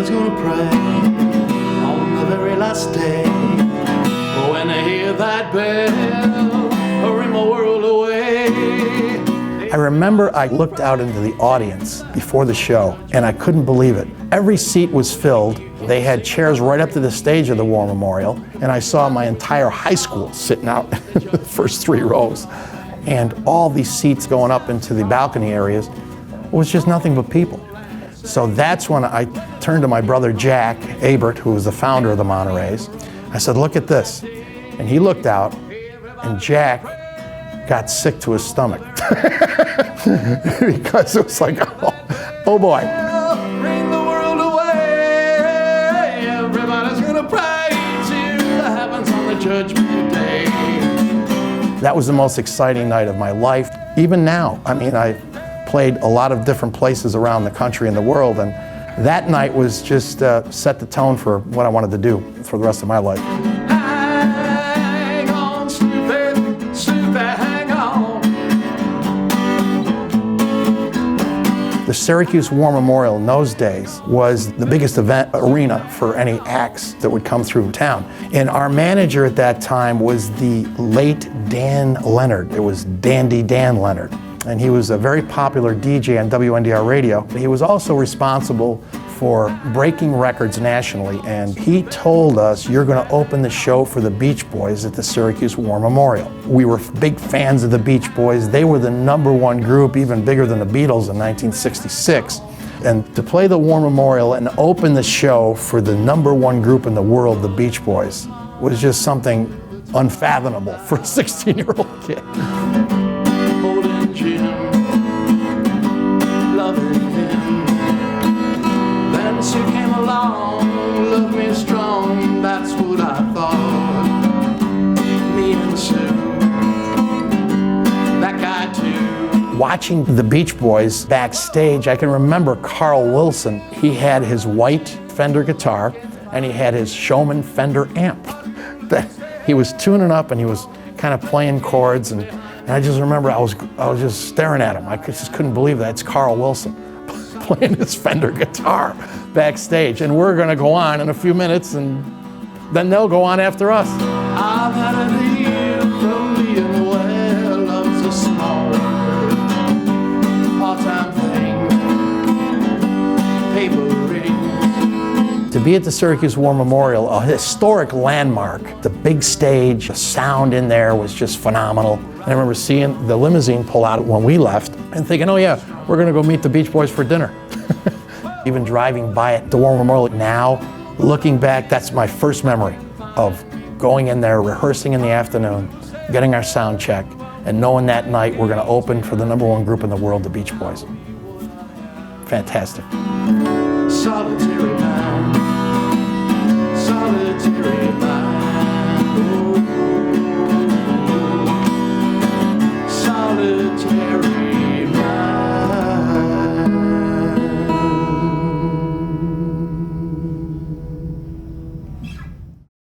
everybody's gonna pray on the very last day. When I hear that bell, hurry my world away. I remember I looked out into the audience before the show, and I couldn't believe it. Every seat was filled. They had chairs right up to the stage of the War Memorial, and I saw my entire high school sitting out in the first 3 rows. And all these seats going up into the balcony areas was just nothing but people. So that's when I turned to my brother Jack Abert, who was the founder of the Monterays. I said, look at this. And he looked out, and Jack got sick to his stomach. Because it was like, oh boy. Bring the world away. Everybody's gonna pray to the heavens on the judgment day. That was the most exciting night of my life. Even now, I mean, I played a lot of different places around the country and the world, and that night was just set the tone for what I wanted to do for the rest of my life. Hang on, stupid, stupid, hang on. The Syracuse War Memorial in those days was the biggest event arena for any acts that would come through town. And our manager at that time was the late Dan Leonard. It was Dandy Dan Leonard. And he was a very popular DJ on WNDR radio. He was also responsible for breaking records nationally, and he told us, you're going to open the show for the Beach Boys at the Syracuse War Memorial. We were big fans of the Beach Boys. They were the #1 group, even bigger than the Beatles in 1966. And to play the War Memorial and open the show for the #1 group in the world, the Beach Boys, was just something unfathomable for a 16-year-old kid. Holding Jim, loving him. Then Sue came along, loved me strong, that's what I thought. Me and Sue, that guy too. Watching the Beach Boys backstage, I can remember Carl Wilson. He had his white Fender guitar, and he had his Showman Fender amp that he was tuning up, and he was kind of playing chords, and I just remember I was just staring at him. I just couldn't believe that. It's Carl Wilson playing his Fender guitar backstage, and we're going to go on in a few minutes, and then they'll go on after us. I've had a deal from being well, love's a small word, part-time thing, paper rings. To be at the Syracuse War Memorial, a historic landmark, the big stage, the sound in there was just phenomenal. And I remember seeing the limousine pull out when we left and thinking, oh yeah, we're going to go meet the Beach Boys for dinner. Even driving by at the War Memorial now, looking back, that's my first memory of going in there, rehearsing in the afternoon, getting our sound check, and knowing that night we're going to open for the #1 group in the world, the Beach Boys. Fantastic. Solitary